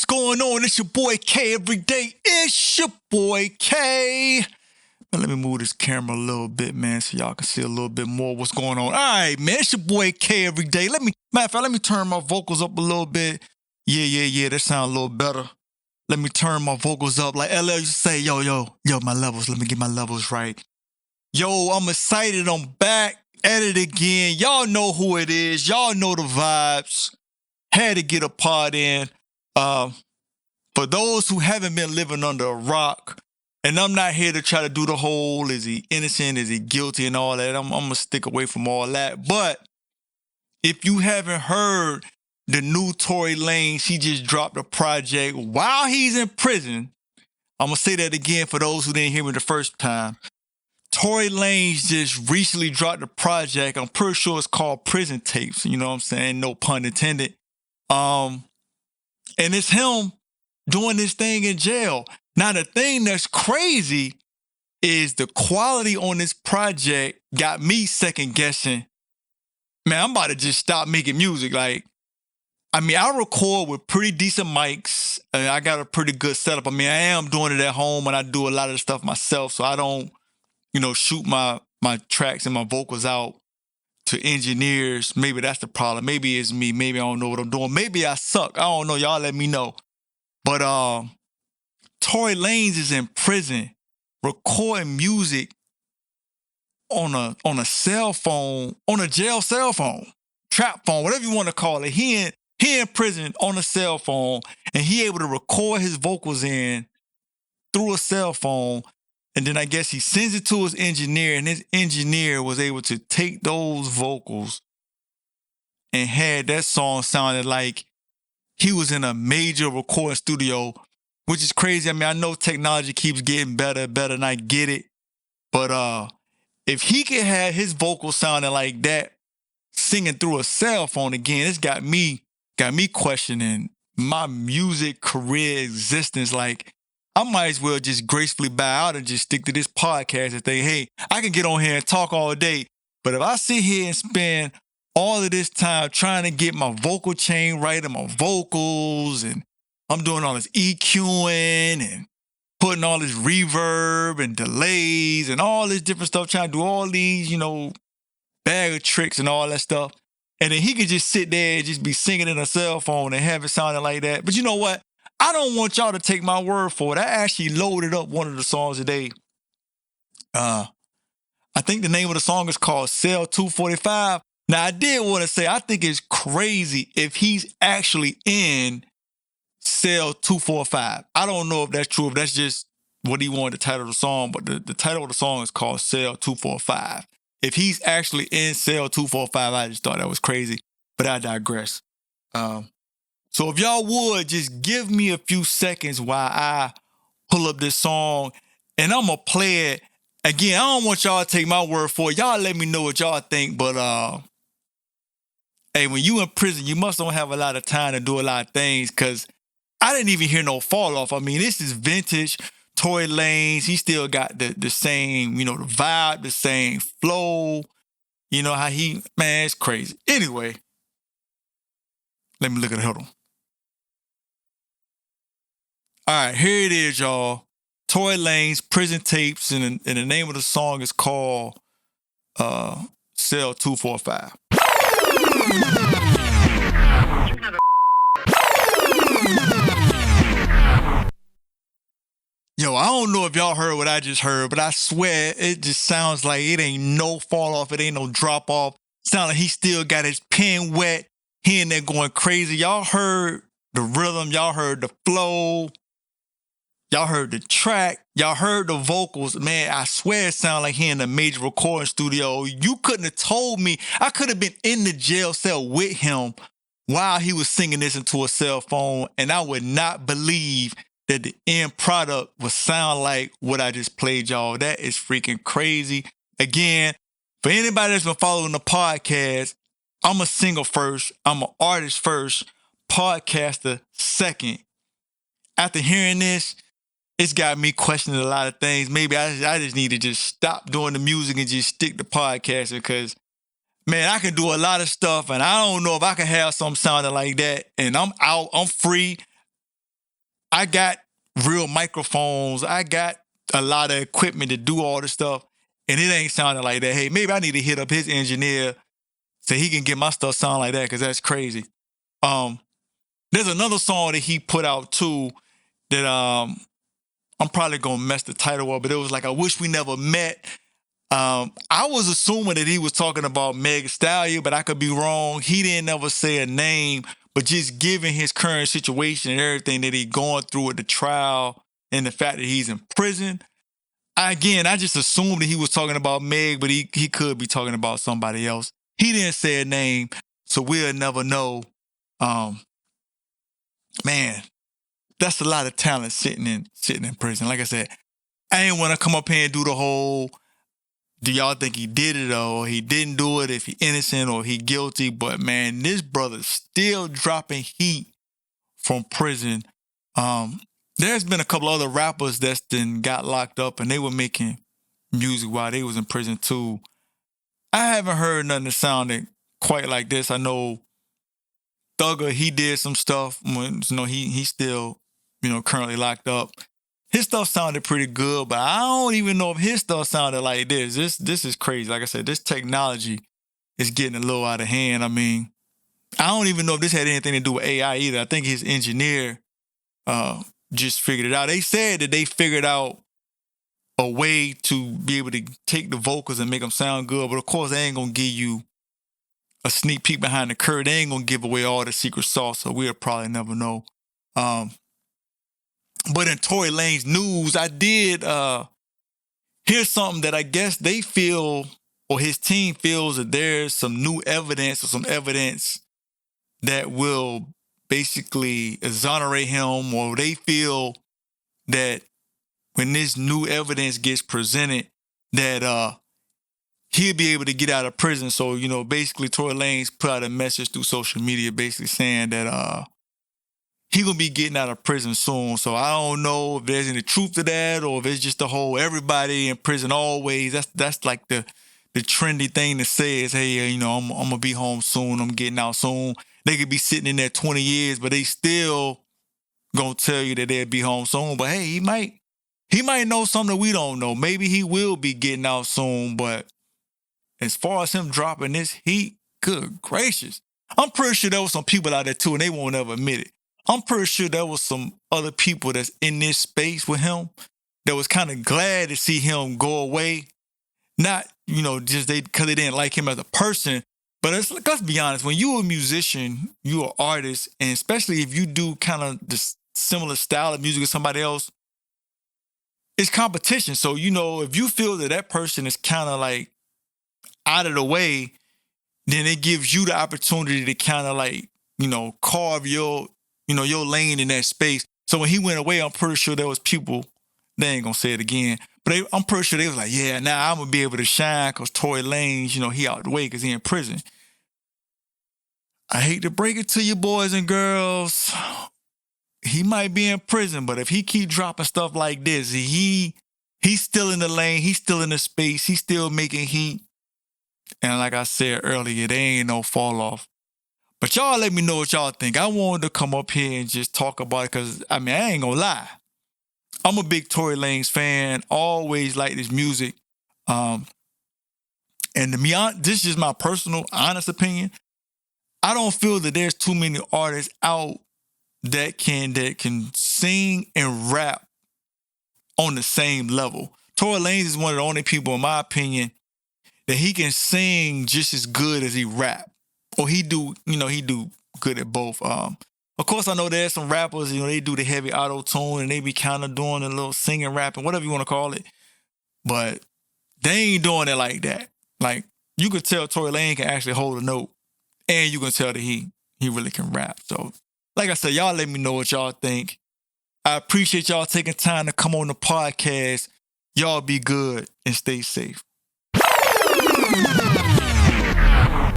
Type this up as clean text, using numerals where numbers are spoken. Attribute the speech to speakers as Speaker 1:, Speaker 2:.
Speaker 1: what's going on? It's your boy K every day. It's your boy K. Now, let me move this camera a little bit, man, so y'all can see a little bit more what's going on. All right, man, it's your boy K every day. Matter of fact, let me turn my vocals up a little bit. Yeah, that sounds a little better. Let me turn my vocals up. Like LL used to say, yo, my levels. Let me get my levels right. Yo, I'm excited. I'm back at it again. Y'all know who it is. Y'all know the vibes. Had to get a part in. For those who haven't been living under a rock, and I'm not here to try to do the whole, is he innocent, is he guilty, and all that. I'm going to stick away from all that. But if you haven't heard the new Tory Lanez, she just dropped a project while he's in prison. I'm going to say that again for those who didn't hear me the first time. Tory Lanez just recently dropped a project. I'm pretty sure it's called Prison Tapes. You know what I'm saying? No pun intended. And it's him doing this thing in jail. Now, the thing that's crazy is the quality on this project got me second guessing. Man, I'm about to just stop making music. I record with pretty decent mics. And I got a pretty good setup. I am doing it at home and I do a lot of the stuff myself. So I don't, shoot my tracks and my vocals out to engineers. Maybe that's the problem. Maybe it's me. Maybe I don't know what I'm doing. Maybe I suck. I don't know. Y'all let me know. But Tory Lanez is in prison recording music on a cell phone, on a jail cell phone, trap phone, whatever you want to call it. He in prison on a cell phone, and he able to record his vocals in through a cell phone. And then I guess he sends it to his engineer, and his engineer was able to take those vocals and had that song sounded like he was in a major recording studio, which is crazy. I know technology keeps getting better and better, and I get it. But if he could have his vocals sounding like that, singing through a cell phone again, it's got me questioning my music career existence. I might as well just gracefully bow out and just stick to this podcast and think, hey, I can get on here and talk all day. But if I sit here and spend all of this time trying to get my vocal chain right and my vocals, and I'm doing all this EQing and putting all this reverb and delays and all this different stuff, trying to do all these, bag of tricks and all that stuff. And then he could just sit there and just be singing in a cell phone and have it sounding like that. But you know what? I don't want y'all to take my word for it. I actually loaded up one of the songs today. I think the name of the song is called Cell 245. Now, I did want to say, I think it's crazy if he's actually in Cell 245. I don't know if that's true, if that's just what he wanted to title the song, but the title of the song is called Cell 245. If he's actually in Cell 245, I just thought that was crazy, but I digress. So if y'all would, just give me a few seconds while I pull up this song, and I'm going to play it. Again, I don't want y'all to take my word for it. Y'all let me know what y'all think, but hey, when you in prison, you must don't have a lot of time to do a lot of things, because I didn't even hear no fall off. This is vintage Tory Lanez. He still got the same, the vibe, the same flow. How it's crazy. Anyway, let me look at it. Hold on. All right, here it is, y'all. Tory Lanez, Prison Tapes, and the name of the song is called Cell 245. Yo, I don't know if y'all heard what I just heard, but I swear it just sounds like it ain't no fall off, it ain't no drop off. Sound like he still got his pen wet. He in there going crazy. Y'all heard the rhythm, y'all heard the flow. Y'all heard the track. Y'all heard the vocals. Man, I swear it sounded like he in a major recording studio. You couldn't have told me. I could have been in the jail cell with him while he was singing this into a cell phone, and I would not believe that the end product would sound like what I just played, y'all. That is freaking crazy. Again, for anybody that's been following the podcast, I'm a singer first. I'm an artist first. Podcaster second. After hearing this, it's got me questioning a lot of things. Maybe I just need to just stop doing the music and just stick to podcasting, because, man, I can do a lot of stuff, and I don't know if I can have something sounding like that. And I'm out. I'm free. I got real microphones. I got a lot of equipment to do all this stuff. And it ain't sounding like that. Hey, maybe I need to hit up his engineer so he can get my stuff sound like that, because that's crazy. There's another song that he put out too that I'm probably gonna mess the title up, but it was like, I Wish We Never Met. I was assuming that he was talking about Meg Thee Stallion, but I could be wrong. He didn't ever say a name, but just given his current situation and everything that he's going through with the trial and the fact that he's in prison, I just assumed that he was talking about Meg, but he could be talking about somebody else. He didn't say a name, so we'll never know. Man, that's a lot of talent sitting in prison. Like I said, I ain't want to come up here and do the whole, do y'all think he did it or he didn't do it, if he innocent or he guilty? But man, this brother's still dropping heat from prison. There's been a couple other rappers that's then got locked up and they were making music while they was in prison too. I haven't heard nothing that sounded quite like this. I know Thugger, he did some stuff when, he's still, currently locked up. His stuff sounded pretty good, but I don't even know if his stuff sounded like this. This is crazy. Like I said, this technology is getting a little out of hand. I mean, I don't even know if this had anything to do with AI either. I think his engineer just figured it out. They said that they figured out a way to be able to take the vocals and make them sound good, but of course they ain't gonna give you a sneak peek behind the curtain. They ain't gonna give away all the secret sauce, so we'll probably never know. But in Tory Lanez news, I did hear something that I guess they feel, or his team feels, that there's some new evidence or some evidence that will basically exonerate him, or they feel that when this new evidence gets presented, that he'll be able to get out of prison. So, basically Tory Lanez put out a message through social media basically saying that he gonna be getting out of prison soon. So I don't know if there's any truth to that, or if it's just the whole everybody in prison always. That's like the trendy thing to say is, hey, I'm gonna be home soon, I'm getting out soon. They could be sitting in there 20 years, but they still gonna tell you that they'll be home soon. But hey, he might know something that we don't know. Maybe he will be getting out soon, but as far as him dropping this heat, good gracious. I'm pretty sure there was some people out there too, and they won't ever admit it. I'm pretty sure there was some other people that's in this space with him that was kind of glad to see him go away. Not, just because they didn't like him as a person, but let's be honest, when you're a musician, you're an artist, and especially if you do kind of the similar style of music as somebody else, it's competition. So, if you feel that person is kind of like out of the way, then it gives you the opportunity to kind of like, carve your lane in that space. So when he went away, I'm pretty sure there was people, they ain't gonna say it again, but I'm pretty sure they was like, yeah, now I'm gonna be able to shine because Tory Lanez, he out the way because he in prison. I hate to break it to you boys and girls, he might be in prison, but if he keep dropping stuff like this, he's still in the lane, he's still in the space, he's still making heat. And like I said earlier, there ain't no fall off. But y'all let me know what y'all think. I wanted to come up here and just talk about it because, I ain't gonna lie. I'm a big Tory Lanez fan, always like his music. And to be honest, this is just my personal, honest opinion. I don't feel that there's too many artists out that can sing and rap on the same level. Tory Lanez is one of the only people, in my opinion, that he can sing just as good as he rap. Or he do good at both. Of course, I know there's some rappers, they do the heavy auto-tune and they be kind of doing a little singing, rapping, whatever you want to call it. But they ain't doing it like that. Like, you could tell Tory Lanez can actually hold a note. And you can tell that he really can rap. So, like I said, y'all let me know what y'all think. I appreciate y'all taking time to come on the podcast. Y'all be good and stay safe.